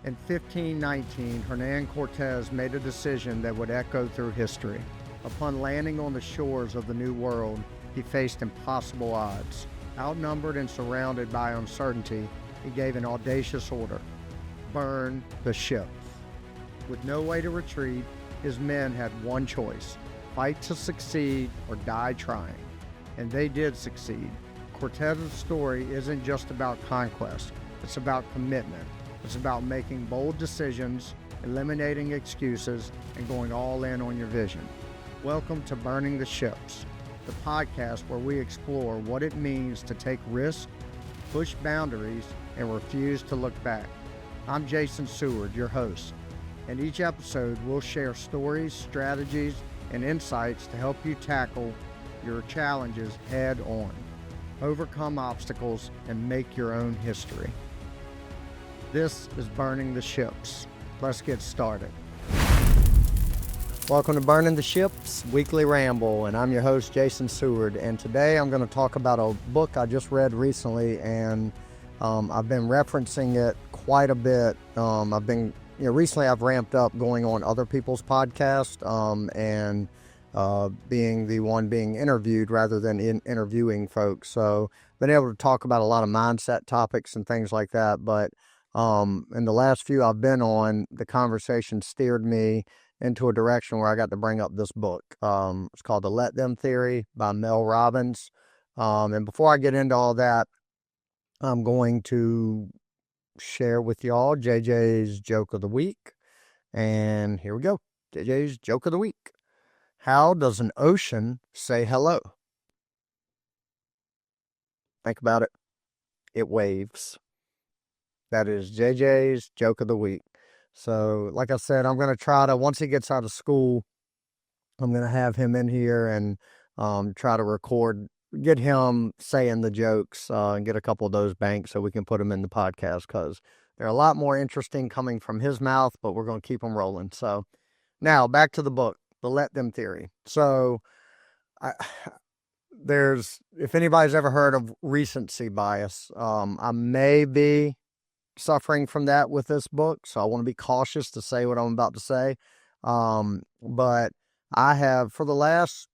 In 1519, Hernan Cortez made a decision that would echo through history. Upon landing on the shores of the New World, he faced impossible odds. Outnumbered and surrounded by uncertainty, he gave an audacious order: burn the ships. With no way to retreat, his men had one choice: fight to succeed or die trying. And they did succeed. Cortez's story isn't just about conquest, it's about commitment. It's about making bold decisions, eliminating excuses, and going all in on your vision. Welcome to Burning the Ships, the podcast where we explore what it means to take risks, push boundaries, and refuse to look back. I'm Jason Seward, your host, and each episode we'll share stories, strategies, and insights to help you tackle your challenges head on, overcome obstacles, and make your own history. This is Burning the Ships. Let's get started. Welcome to Burning the Ships Weekly Ramble, and I'm your host, Jason Seward. And today I'm going to talk about a book I just read recently, and I've been referencing it quite a bit. Recently I've ramped up going on other people's podcasts and being the one being interviewed rather than interviewing folks. So been able to talk about a lot of mindset topics and things like that. But in the last few I've been on, the conversation steered me into a direction where I got to bring up this book. It's called The Let Them Theory by Mel Robbins. And before I get into all that, I'm going to share with y'all JJ's joke of the week. And here we go. JJ's joke of the week. How does an ocean say hello? Think about it. It waves. That is JJ's joke of the week. So, like I said, I'm going to try to, once he gets out of school, I'm going to have him in here and try to record, get him saying the jokes and get a couple of those banked so we can put them in the podcast, because they're a lot more interesting coming from his mouth, but we're going to keep them rolling. So, now back to the book, The Let Them Theory. So, if anybody's ever heard of recency bias, I may be suffering from that with this book, so I want to be cautious to say what I'm about to say. But I have, for the last,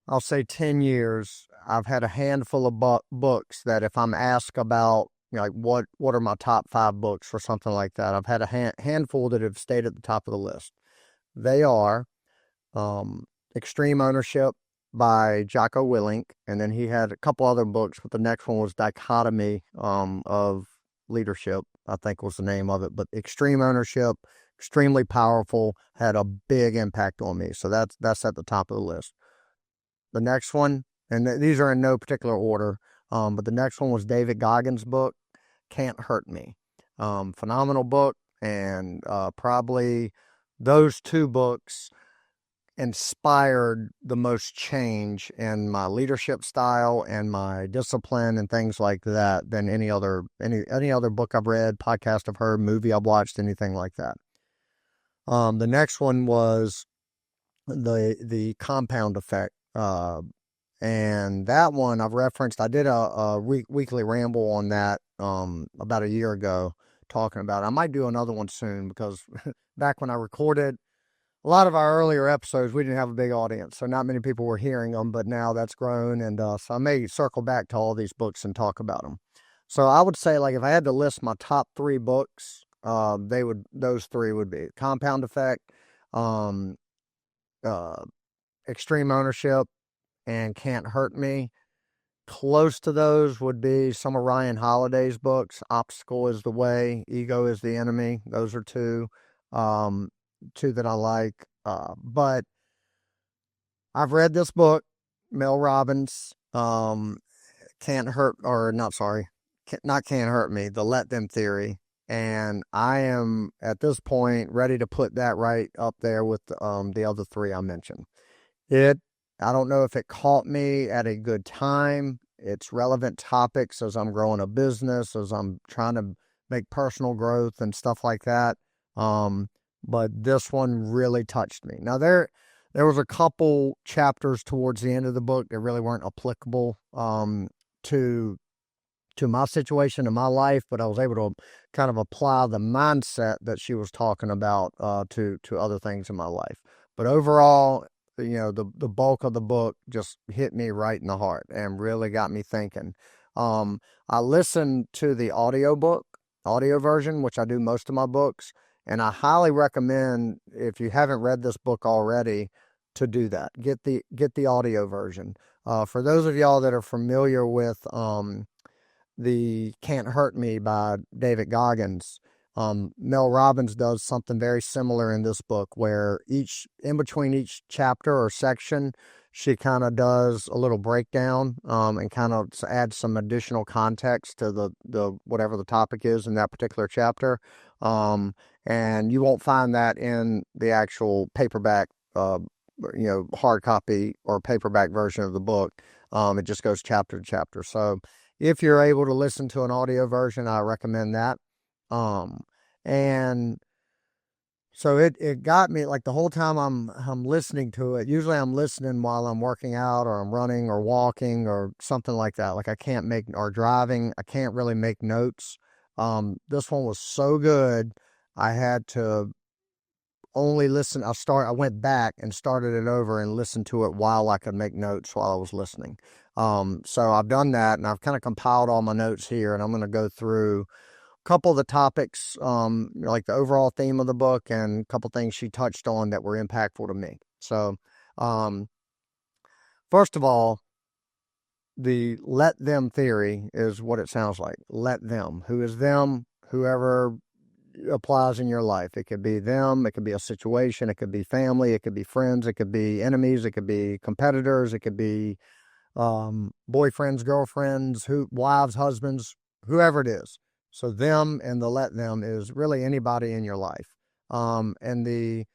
I'll say 10 years, I've had a handful of books that if I'm asked about, like, what are my top 5 books or something like that, I've had a handful that have stayed at the top of the list. They are Extreme Ownership by Jocko Willink, and then he had a couple other books, but the next one was Dichotomy of Leadership, I think was the name of it. But Extreme Ownership, extremely powerful, had a big impact on me. So that's at the top of the list. The next one, and these are in no particular order, but the next one was David Goggins' book, Can't Hurt Me. Phenomenal book, and probably those two books inspired the most change in my leadership style and my discipline and things like that than any other book I've read, podcast I've heard, movie I've watched, anything like that. The next one was the Compound Effect, and that one I've referenced. I did a weekly ramble on that about a year ago, talking about it. I might do another one soon, because back when I recorded a lot of our earlier episodes, we didn't have a big audience, so not many people were hearing them, but now that's grown, and so I may circle back to all these books and talk about them. So I would say, like, if I had to list my top 3 books, those 3 would be Compound Effect, Extreme Ownership, and Can't Hurt Me. Close to those would be some of Ryan Holiday's books. Obstacle is the Way, Ego is the Enemy. Those are 2 that I like. But I've read this book, Mel Robbins, Not Can't Hurt Me, The Let Them Theory. And I am, at this point, ready to put that right up there with the other 3 I mentioned. I don't know if it caught me at a good time. It's relevant topics as I'm growing a business, as I'm trying to make personal growth and stuff like that. But this one really touched me. Now, there was a couple chapters towards the end of the book that really weren't applicable to to my situation in my life, but I was able to kind of apply the mindset that she was talking about to other things in my life. But overall, the bulk of the book just hit me right in the heart and really got me thinking. I listened to the audio version, which I do most of my books, and I highly recommend, if you haven't read this book already, to do that. Get the audio version. For those of y'all that are familiar with the Can't Hurt Me by David Goggins, Mel Robbins does something very similar in this book, where in between each chapter or section, she kind of does a little breakdown and kind of adds some additional context to the whatever the topic is in that particular chapter. And you won't find that in the actual paperback, hard copy or paperback version of the book. It just goes chapter to chapter. So if you're able to listen to an audio version, I recommend that. And so it got me, like, the whole time I'm listening to it. Usually I'm listening while I'm working out or I'm running or walking or something like that. Like, I can't make, or driving, I can't really make notes. This one was so good, I had to only listen. I went back and started it over and listened to it while I could make notes while I was listening. So I've done that, and I've kind of compiled all my notes here, and I'm going to go through a couple of the topics, like the overall theme of the book, and a couple things she touched on that were impactful to me. So, first of all, the let them theory is what it sounds like. Let them. Who is them? Whoever applies in your life. It could be them, it could be a situation, it could be family, it could be friends, it could be enemies, it could be competitors, it could be boyfriends, girlfriends, wives, husbands, whoever it is. So them and the let them is really anybody in your life. And the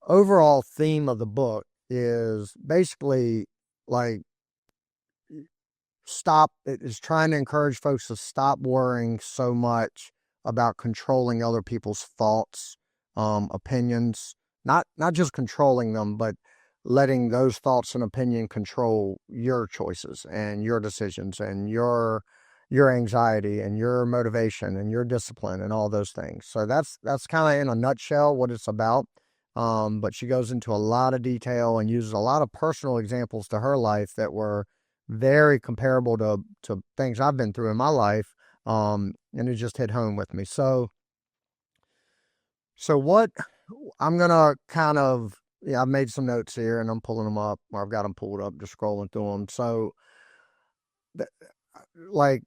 overall theme of the book is basically like it is trying to encourage folks to stop worrying so much about controlling other people's thoughts, opinions, not just controlling them, but letting those thoughts and opinion control your choices and your decisions and your anxiety and your motivation and your discipline and all those things. So that's kind of in a nutshell what it's about. But she goes into a lot of detail and uses a lot of personal examples to her life that were very comparable to things I've been through in my life. And it just hit home with me. So what I'm going to kind of, I've made some notes here and I'm pulling them up, or I've got them pulled up, just scrolling through them. So like,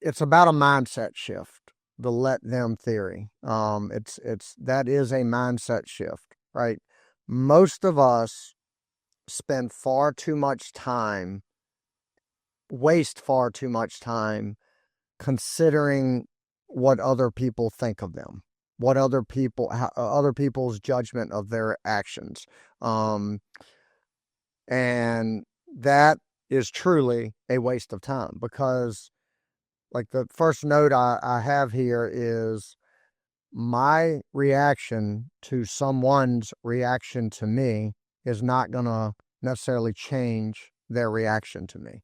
it's about a mindset shift, the let them theory. That is a mindset shift, right? Most of us waste far too much time considering what other people think of them, other people's judgment of their actions. And that is truly a waste of time, because like the first note I have here is my reaction to someone's reaction to me is not going to necessarily change their reaction to me.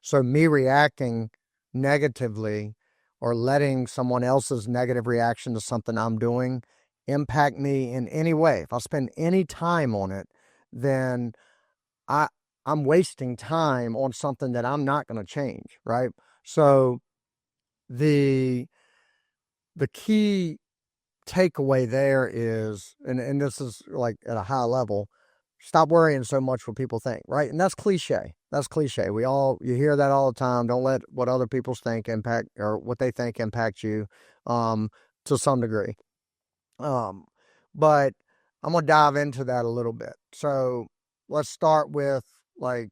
So me reacting negatively or letting someone else's negative reaction to something I'm doing impact me in any way, if I spend any time on it, then I'm wasting time on something that I'm not going to change, right? So the key takeaway there is, and this is like at a high level, stop worrying so much what people think, right? And that's cliche. You hear that all the time. Don't let what other people think impact, or what they think impact you, to some degree. But I'm going to dive into that a little bit. So let's start with, like,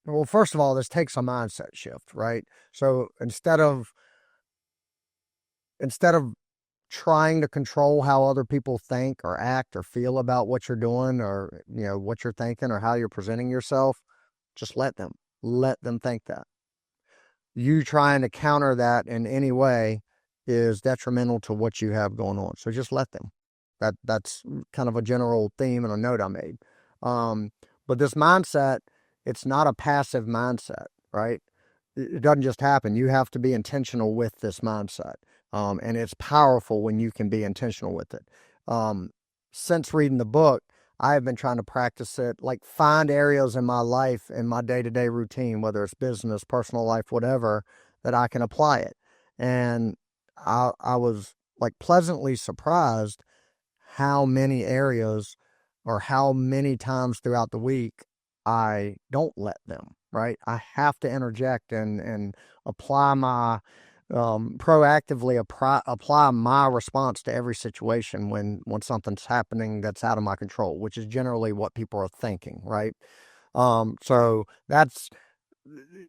well, first of all, this takes a mindset shift, right? So instead of trying to control how other people think or act or feel about what you're doing, or what you're thinking or how you're presenting yourself, just let them think that. You trying to counter that in any way is detrimental to what you have going on. So just let them. That's kind of a general theme and a note I made. But this mindset, it's not a passive mindset, right? it doesn't just happen. You have to be intentional with this mindset. And it's powerful when you can be intentional with it. Since reading the book, I have been trying to practice it, like find areas in my life, in my day-to-day routine, whether it's business, personal life, whatever, that I can apply it. And I was like pleasantly surprised how many areas or how many times throughout the week I don't let them, right? I have to interject and apply my proactively apply my response to every situation when something's happening that's out of my control, which is generally what people are thinking, right? So that's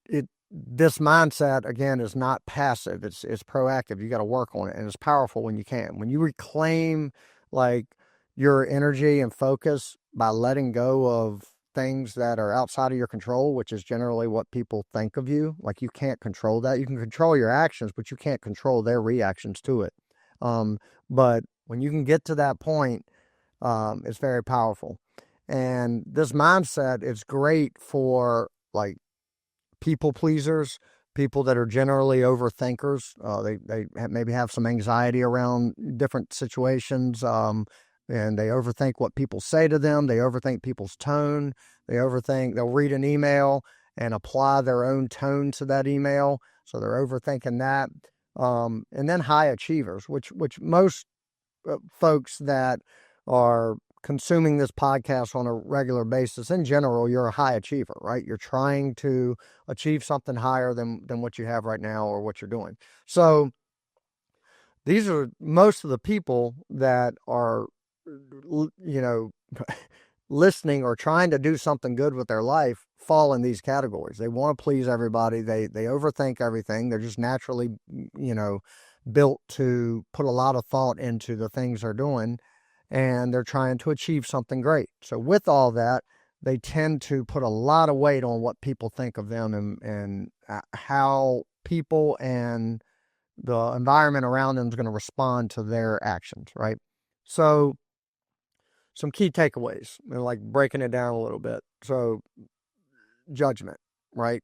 it. This mindset again is not passive. It's proactive. You got to work on it, and it's powerful when you can. When you reclaim like your energy and focus by letting go of things that are outside of your control, which is generally what people think of you. Like you can't control that. You can control your actions, but you can't control their reactions to it. Um, but when you can get to that point, it's very powerful. And this mindset is great for like people pleasers, people that are generally overthinkers. They maybe have some anxiety around different situations, and they overthink what people say to them. They overthink people's tone. They'll read an email and apply their own tone to that email. So they're overthinking that. And then high achievers, which most folks that are consuming this podcast on a regular basis, in general, you're a high achiever, right? You're trying to achieve something higher than what you have right now or what you're doing. So these are most of the people that are, listening or trying to do something good with their life fall in these categories. They want to please everybody. They overthink everything. They're just naturally, built to put a lot of thought into the things they're doing, and they're trying to achieve something great. So with all that, they tend to put a lot of weight on what people think of them and how people and the environment around them is going to respond to their actions, right? So some key takeaways, like breaking it down a little bit. So judgment, right?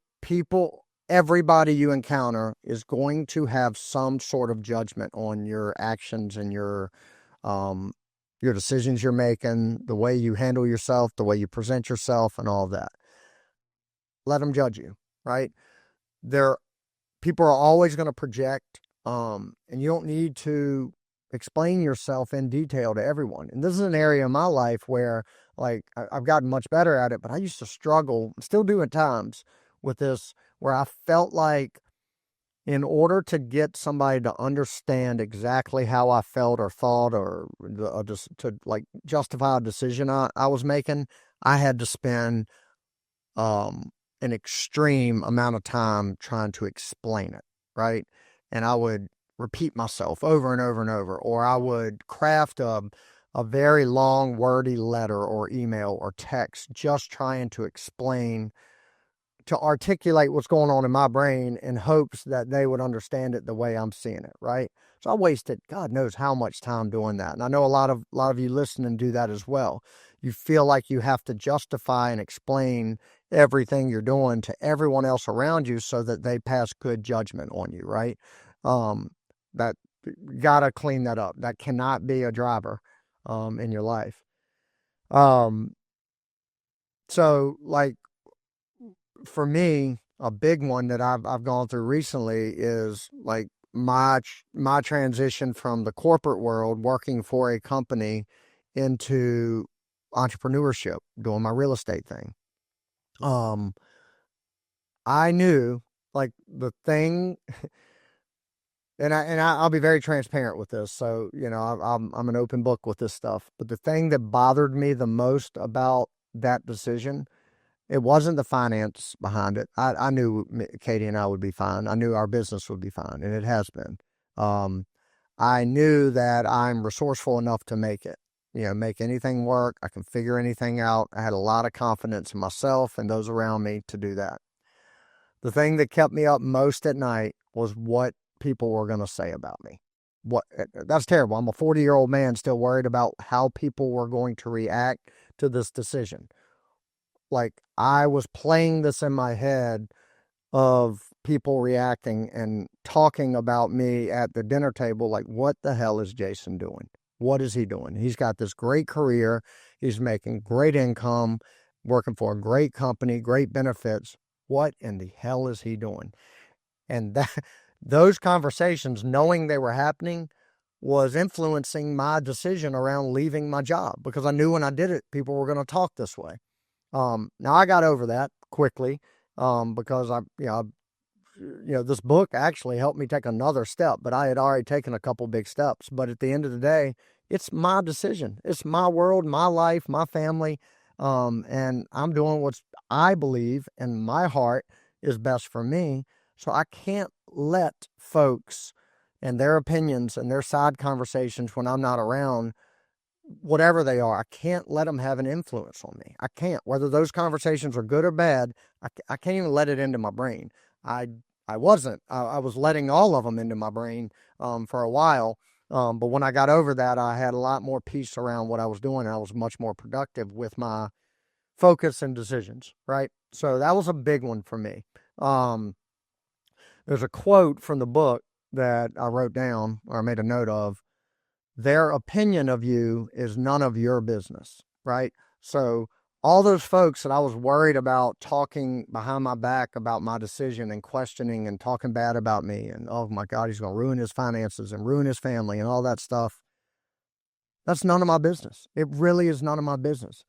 Everybody you encounter is going to have some sort of judgment on your actions and your decisions you're making, the way you handle yourself, the way you present yourself, and all of that. Let them judge you, right? People are always going to project, and you don't need to explain yourself in detail to everyone. And this is an area in my life where, like, I've gotten much better at it, but I used to struggle, still do at times, with this, where I felt like in order to get somebody to understand exactly how I felt or thought or just to like justify a decision I was making, I had to spend an extreme amount of time trying to explain it, right? And I would repeat myself over and over and over, or I would craft a very long, wordy letter or email or text just trying to explain, to articulate what's going on in my brain in hopes that they would understand it the way I'm seeing it, right? So I wasted God knows how much time doing that. And I know a lot of you listening do that as well. You feel like you have to justify and explain everything you're doing to everyone else around you so that they pass good judgment on you, right? That gotta clean that up. That cannot be a driver in your life. So like for me, a big one that I've gone through recently is like my transition from the corporate world, working for a company, into entrepreneurship, doing my real estate thing. I knew like the thing, and I'll be very transparent with this. So I'm an open book with this stuff. But the thing that bothered me the most about that decision, it wasn't the finance behind it. I knew Katie and I would be fine. I knew our business would be fine, and it has been. I knew that I'm resourceful enough to make it, make anything work. I can figure anything out. I had a lot of confidence in myself and those around me to do that. The thing that kept me up most at night was what people were going to say about me. That's terrible. I'm a 40-year-old man still worried about how people were going to react to this decision. Like I was playing this in my head of people reacting and talking about me at the dinner table like, what the hell is Jason doing? What is he doing? He's got this great career. He's making great income, working for a great company, great benefits. What in the hell is he doing? And those conversations, knowing they were happening, was influencing my decision around leaving my job, because I knew when I did it, people were going to talk this way. Now I got over that quickly, because this book actually helped me take another step, but I had already taken a couple big steps. But at the end of the day, it's my decision. It's my world, my life, my family. And I'm doing what I believe in my heart is best for me. So I can't let folks and their opinions and their side conversations when I'm not around, whatever they are, I can't let them have an influence on me. I can't, whether those conversations are good or bad, I can't even let it into my brain. I wasn't. I was letting all of them into my brain for a while. But when I got over that, I had a lot more peace around what I was doing. I was much more productive with my focus and decisions, right? So that was a big one for me. There's a quote from the book that I wrote down, or I made a note of. Their opinion of you is none of your business, right? So all those folks that I was worried about talking behind my back about my decision and questioning and talking bad about me and, oh my God, he's going to ruin his finances and ruin his family and all that stuff, that's none of my business. It really is none of my business.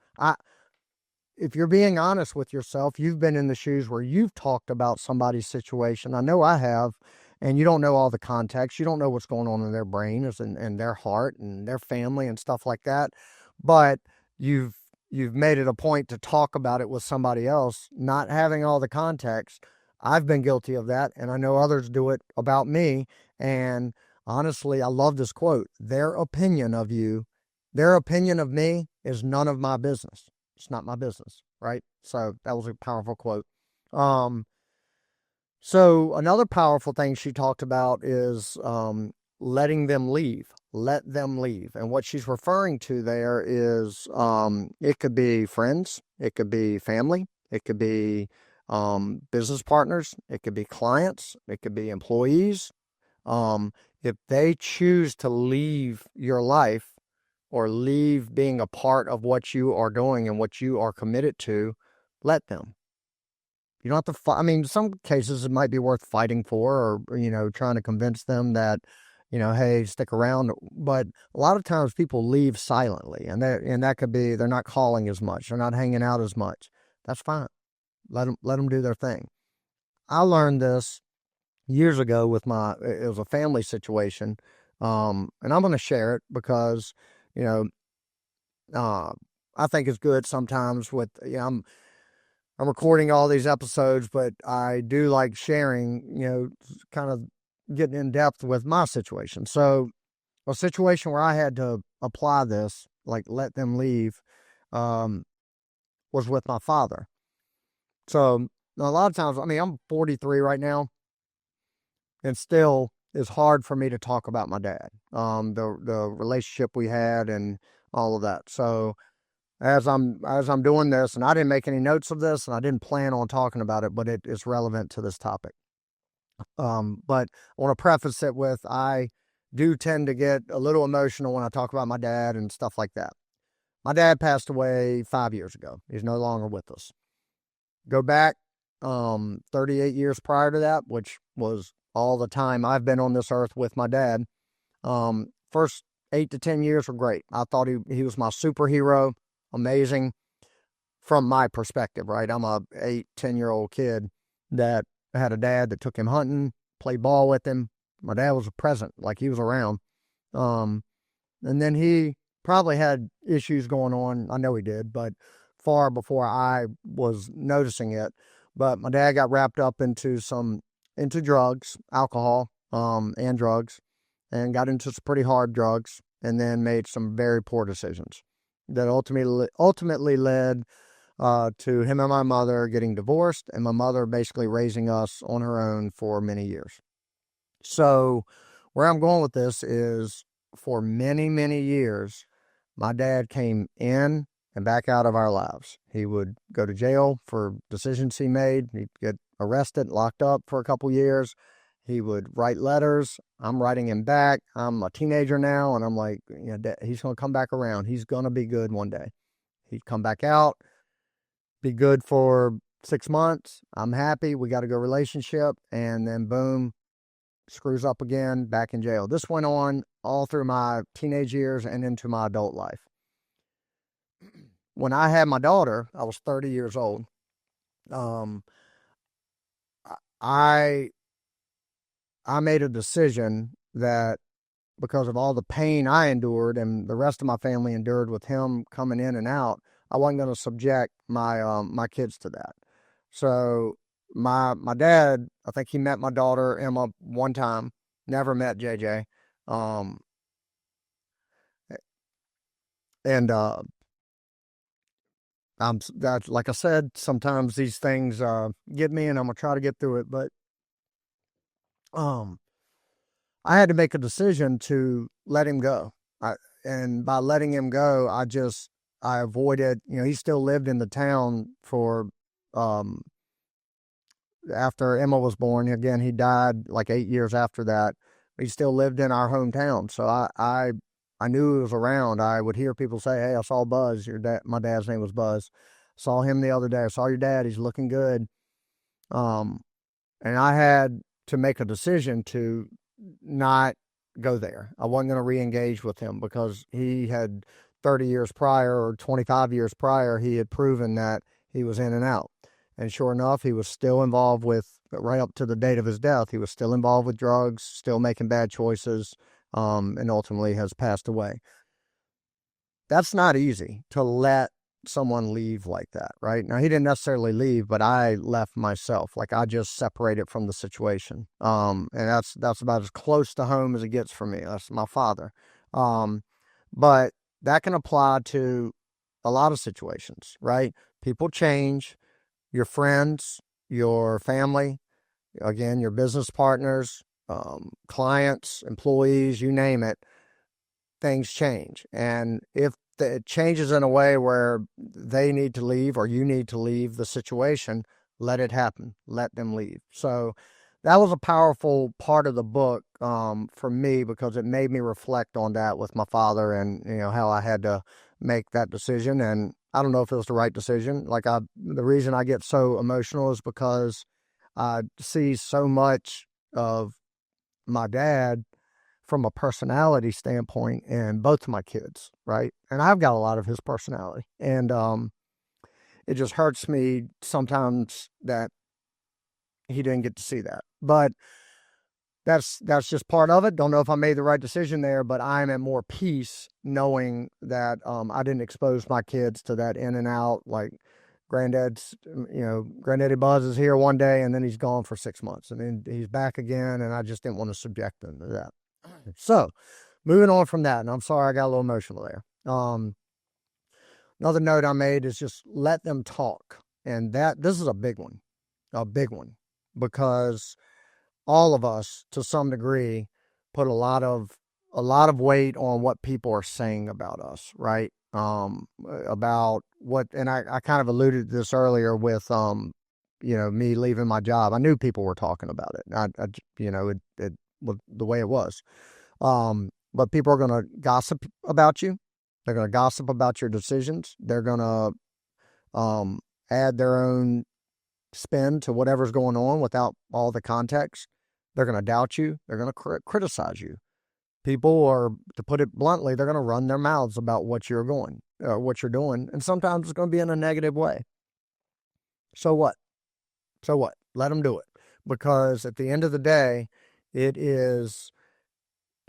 If you're being honest with yourself, you've been in the shoes where you've talked about somebody's situation. I know I have, and you don't know all the context. You don't know what's going on in their brain and their heart and their family and stuff like that. But you've made it a point to talk about it with somebody else, not having all the context. I've been guilty of that, and I know others do it about me. And honestly, I love this quote. Their opinion of you, their opinion of me is none of my business. It's not my business, right? So that was a powerful quote. So another powerful thing she talked about is letting them leave. Let them leave. And what she's referring to there is it could be friends, it could be family, it could be business partners, it could be clients, it could be employees. If they choose to leave your life, or leave being a part of what you are doing and what you are committed to, let them. You don't have to fight. I mean, some cases it might be worth fighting for, or, trying to convince them that, hey, stick around. But a lot of times people leave silently, and that could be they're not calling as much, they're not hanging out as much. That's fine. Let them do their thing. I learned this years ago with it was a family situation. And I'm going to share it because, I think it's good sometimes with, I'm recording all these episodes, but I do like sharing, kind of getting in depth with my situation. So a situation where I had to apply this, like let them leave, was with my father. So a lot of times, I mean, I'm 43 right now, and still it's hard for me to talk about my dad, the relationship we had and all of that. So as I'm doing this, and I didn't make any notes of this, and I didn't plan on talking about it, but it is relevant to this topic. But I want to preface it with, I do tend to get a little emotional when I talk about my dad and stuff like that. My dad passed away 5 years ago. He's no longer with us. Go back 38 years prior to that, which was all the time I've been on this earth with my dad. First 8 to 10 years were great. I thought he was my superhero. Amazing from my perspective, right? I'm a 8-10-year-old kid that had a dad that took him hunting, played ball with him. My dad was present, like he was around. And then he probably had issues going on. I know he did, but far before I was noticing it. But my dad got wrapped up into drugs, alcohol, and drugs, and got into some pretty hard drugs, and then made some very poor decisions that ultimately led to him and my mother getting divorced, and my mother basically raising us on her own for many years. So where I'm going with this is, for many, many years, my dad came in and back out of our lives. He would go to jail for decisions he made. He'd get arrested, locked up for a couple years. He would write letters. I'm writing him back. I'm a teenager now, and I'm like, he's going to come back around. He's going to be good one day. He'd come back out, be good for 6 months. I'm happy. We got a good relationship. And then boom, screws up again, back in jail. This went on all through my teenage years and into my adult life. When I had my daughter, I was 30 years old. I made a decision that because of all the pain I endured and the rest of my family endured with him coming in and out, I wasn't going to subject my kids to that. So my dad, I think he met my daughter Emma one time, never met JJ. And that, like I said, sometimes these things get me, and I'm gonna try to get through it. But I had to make a decision to let him go. And by letting him go, I avoided. He still lived in the town for after Emma was born. Again, he died like 8 years after that. He still lived in our hometown, so I knew he was around. I would hear people say, "Hey, I saw Buzz." My dad's name was Buzz. Saw him the other day. I saw your dad. He's looking good. And I had to make a decision to not go there. I wasn't going to re-engage with him because he had 30 years prior or 25 years prior, he had proven that he was in and out. And sure enough, he was still involved with, right up to the date of his death, he was still involved with drugs, still making bad choices, and ultimately has passed away. That's not easy to let someone leave like that, right? Now, he didn't necessarily leave, but I left myself. Like, I just separated from the situation. And that's about as close to home as it gets for me. That's my father. But that can apply to a lot of situations, right? People change. Your friends, your family, again, your business partners, clients, employees, you name it, things change. And if it changes in a way where they need to leave or you need to leave the situation, let it happen. Let them leave. So that was a powerful part of the book for me, because it made me reflect on that with my father, and how I had to make that decision. And I don't know if it was the right decision. The reason I get so emotional is because I see so much of my dad from a personality standpoint in both of my kids, right? And I've got a lot of his personality. And it just hurts me sometimes that he didn't get to see that. But that's just part of it. Don't know if I made the right decision there, but I'm at more peace knowing that I didn't expose my kids to that in and out. Like Granddaddy Buzz is here one day and then he's gone for 6 months and then he's back again, and I just didn't want to subject them to that. So moving on from that, and I'm sorry I got a little emotional there. Another note I made is just let them talk. And this is a big one, because all of us, to some degree, put a lot of weight on what people are saying about us, right? About what, and I kind of alluded to this earlier with, me leaving my job. I knew people were talking about it. It was the way it was. But people are going to gossip about you. They're going to gossip about your decisions. They're going to add their own spin to whatever's going on without all the context. They're going to doubt you. They're going to criticize you. People are, to put it bluntly, they're going to run their mouths about what you're doing, and sometimes it's going to be in a negative way. So what? Let them do it, because at the end of the day, it is,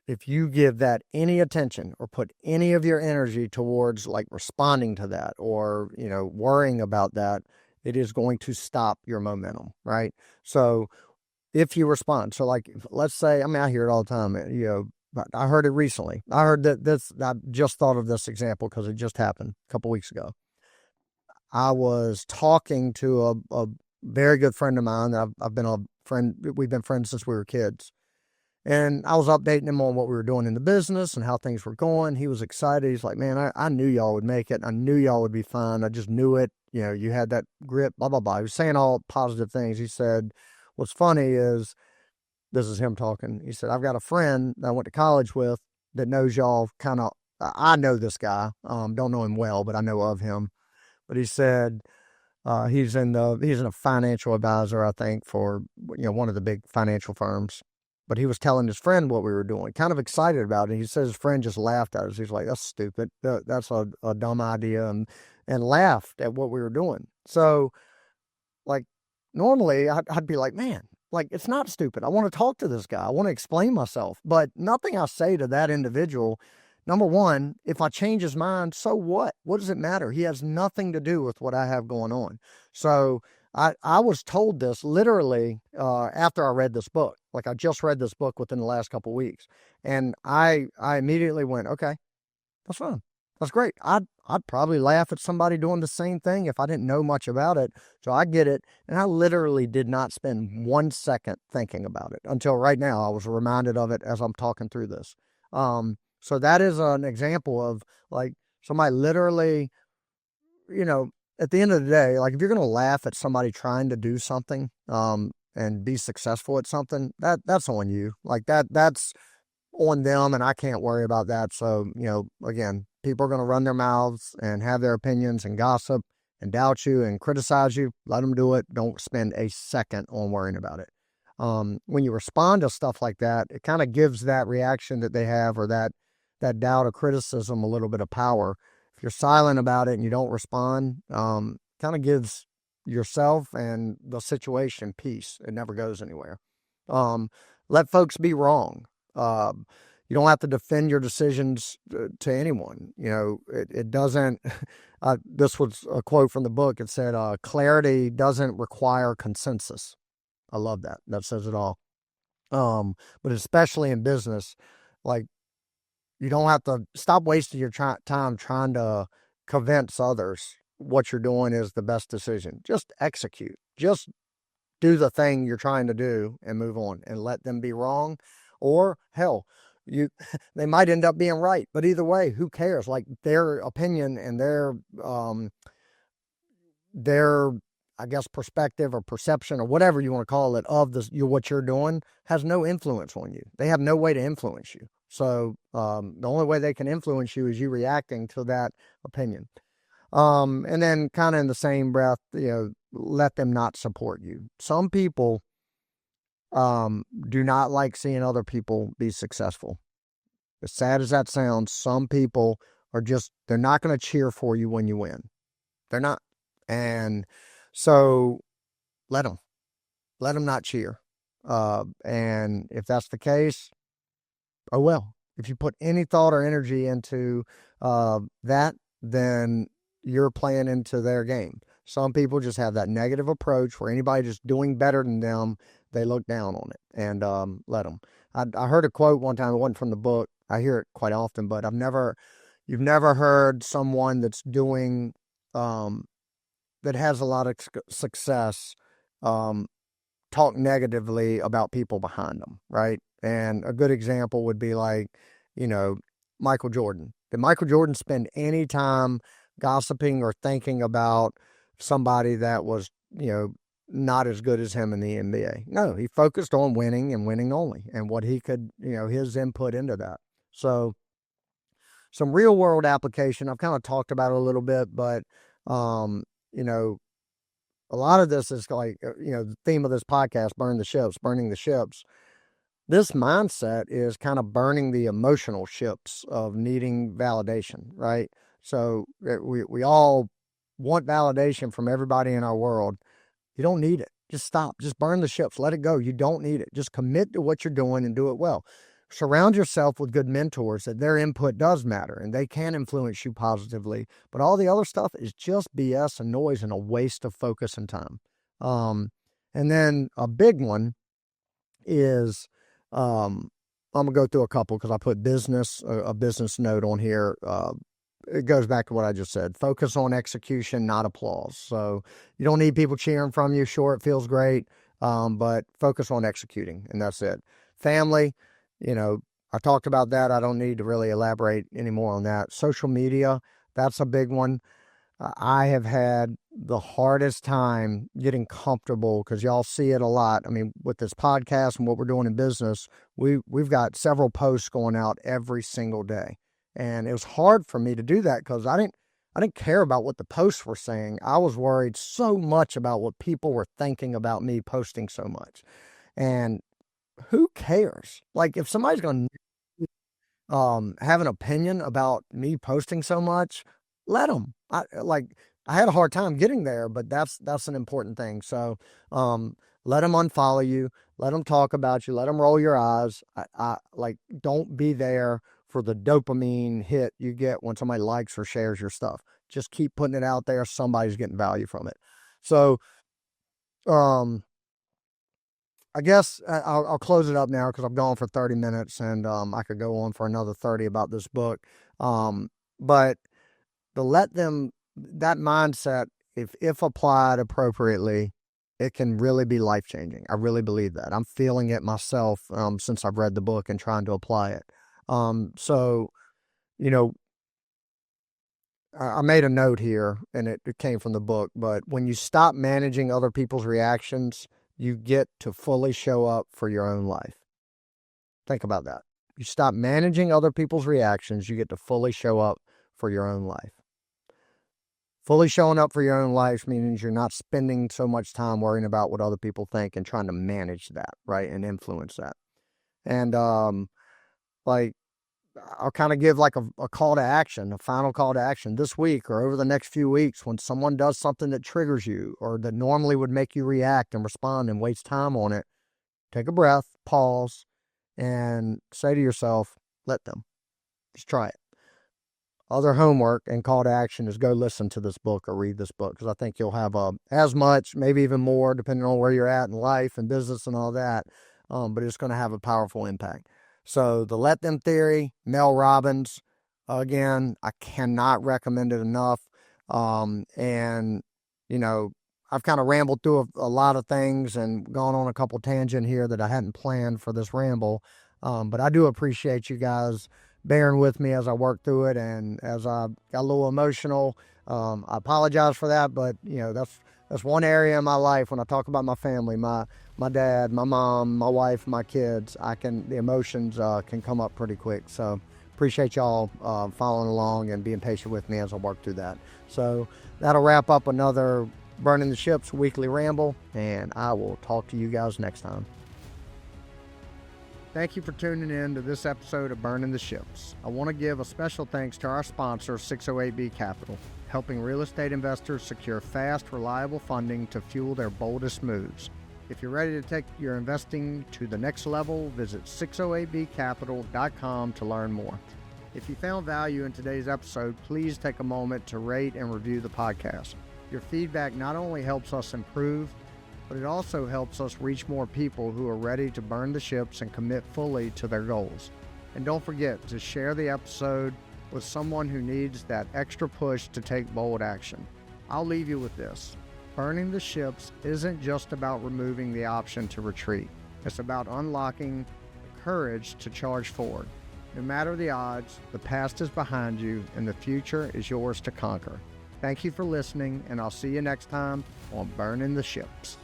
if you give that any attention or put any of your energy towards like responding to that or worrying about that, it is going to stop your momentum, right? So if you respond, so like, let's say, I hear it all the time, I heard it recently. I heard I just thought of this example because it just happened a couple weeks ago. I was talking to a very good friend of mine. I've been a friend. We've been friends since we were kids. And I was updating him on what we were doing in the business and how things were going. He was excited. He's like, man, I knew y'all would make it. I knew y'all would be fine. I just knew it. you had that grit, blah, blah, blah. He was saying all positive things. He said, what's funny is, this is him talking. He said, I've got a friend that I went to college with that knows y'all kind of, I know this guy, don't know him well, but I know of him. But he said, he's a financial advisor, I think, for one of the big financial firms. But he was telling his friend what we were doing, kind of excited about it. He says his friend just laughed at us. He's like, "That's stupid. That's a dumb idea," and laughed at what we were doing. So, like, normally I'd be like, "Man, like, it's not stupid. I want to talk to this guy. I want to explain myself." But nothing I say to that individual, number one, if I change his mind, so what? What does it matter? He has nothing to do with what I have going on. So I was told this literally after I read this book. Like, I just read this book within the last couple of weeks. And I immediately went, okay, that's fine. That's great. I'd probably laugh at somebody doing the same thing if I didn't know much about it. So I get it. And I literally did not spend 1 second thinking about it until right now. I was reminded of it as I'm talking through this. So that is an example of, like, somebody literally, at the end of the day, like, if you're going to laugh at somebody trying to do something, and be successful at something, that's on you. Like, that's on them, and I can't worry about that. So, again, people are going to run their mouths and have their opinions and gossip and doubt you and criticize you. Let them do it. Don't spend a second on worrying about it. When you respond to stuff like that, it kind of gives that reaction that they have, or that doubt or criticism, a little bit of power. If you're silent about it and you don't respond, kind of gives yourself and the situation peace. It never goes anywhere. Let folks be wrong. You don't have to defend your decisions to anyone. It doesn't, this was a quote from the book. It said, clarity doesn't require consensus. I love that. That says it all. But especially in business, like, you don't have to stop wasting your time trying to convince others what you're doing is the best decision. Just execute. Just do the thing you're trying to do and move on, and let them be wrong. Or hell, they might end up being right. But either way, who cares? Like, their opinion and their I guess perspective or perception or whatever you want to call it of what you're doing has no influence on you. They have no way to influence you. So the only way they can influence you is you reacting to that opinion. And then kind of in the same breath, let them not support you. Some people do not like seeing other people be successful. As sad as that sounds, some people they're not going to cheer for you when you win. They're not. And so let them not cheer. And if that's the case, oh well. If you put any thought or energy into that, then you're playing into their game. Some people just have that negative approach where anybody just doing better than them, they look down on it, and let them. I heard a quote one time. It wasn't from the book. I hear it quite often, but you've never heard someone that's doing, that has a lot of success, talk negatively about people behind them, right? And a good example would be like, Michael Jordan. Did Michael Jordan spend any time gossiping or thinking about somebody that was, not as good as him in the NBA? No, he focused on winning and winning only, and what he could, his input into that. So some real world application, I've kind of talked about it a little bit, but, a lot of this is like, the theme of this podcast, burning the ships. This mindset is kind of burning the emotional ships of needing validation, right? So we all want validation from everybody in our world. You don't need it. Just stop. Just burn the ships. Let it go. You don't need it. Just commit to what you're doing and do it well. Surround yourself with good mentors that their input does matter and they can influence you positively. But all the other stuff is just BS and noise and a waste of focus and time. And then a big one is, I'm going to go through a couple because I put a business note on here. It goes back to what I just said. Focus on execution, not applause. So you don't need people cheering from you. Sure, it feels great, but focus on executing, and that's it. Family, I talked about that. I don't need to really elaborate anymore on that. Social media, that's a big one. I have had the hardest time getting comfortable because y'all see it a lot. I mean, with this podcast and what we're doing in business, we've got several posts going out every single day. And it was hard for me to do that because I didn't care about what the posts were saying. I was worried so much about what people were thinking about me posting so much. And who cares? Like if somebody's going to have an opinion about me posting so much, let them. I had a hard time getting there, but that's an important thing. So let them unfollow you, let them talk about you, let them roll your eyes. Don't be there for the dopamine hit you get when somebody likes or shares your stuff. Just keep putting it out there. Somebody's getting value from it. So um I guess I'll close it up now because I've gone for 30 minutes and I could go on for another 30 about this book. But to let them, that mindset, if applied appropriately, it can really be life changing. I really believe that. I'm feeling it myself since I've read the book and trying to apply it. So, you know, I made a note here and it came from the book, but when you stop managing other people's reactions, you get to fully show up for your own life. Think about that. You stop managing other people's reactions, you get to fully show up for your own life. Fully showing up for your own life means you're not spending so much time worrying about what other people think and trying to manage that, right? And influence that. And I'll kind of give like a call to action, a final call to action this week or over the next few weeks when someone does something that triggers you or that normally would make you react and respond and waste time on it. Take a breath, pause, and say to yourself, let them. Just try it. Other homework and call to action is go listen to this book or read this book because I think you'll have as much, maybe even more, depending on where you're at in life and business and all that. But it's going to have a powerful impact. So the Let Them Theory, Mel Robbins, again, I cannot recommend it enough. And, you know, I've kind of rambled through a lot of things and gone on a couple tangent here that I hadn't planned for this ramble. But I do appreciate you guys bearing with me as I work through it. And as I got a little emotional, I apologize for that. But, you know, that's one area in my life when I talk about my family, my dad, my mom, my wife, my kids, the emotions can come up pretty quick. So appreciate y'all following along and being patient with me as I work through that. So that'll wrap up another Burning the Ships weekly ramble, and I will talk to you guys next time. Thank you for tuning in to this episode of Burning the Ships. I want to give a special thanks to our sponsor, 608B Capital, helping real estate investors secure fast, reliable funding to fuel their boldest moves. If you're ready to take your investing to the next level, visit 608bcapital.com to learn more. If you found value in today's episode, please take a moment to rate and review the podcast. Your feedback not only helps us improve, but it also helps us reach more people who are ready to burn the ships and commit fully to their goals. And don't forget to share the episode with someone who needs that extra push to take bold action. I'll leave you with this. Burning the ships isn't just about removing the option to retreat. It's about unlocking the courage to charge forward. No matter the odds, the past is behind you and the future is yours to conquer. Thank you for listening, and I'll see you next time on Burning the Ships.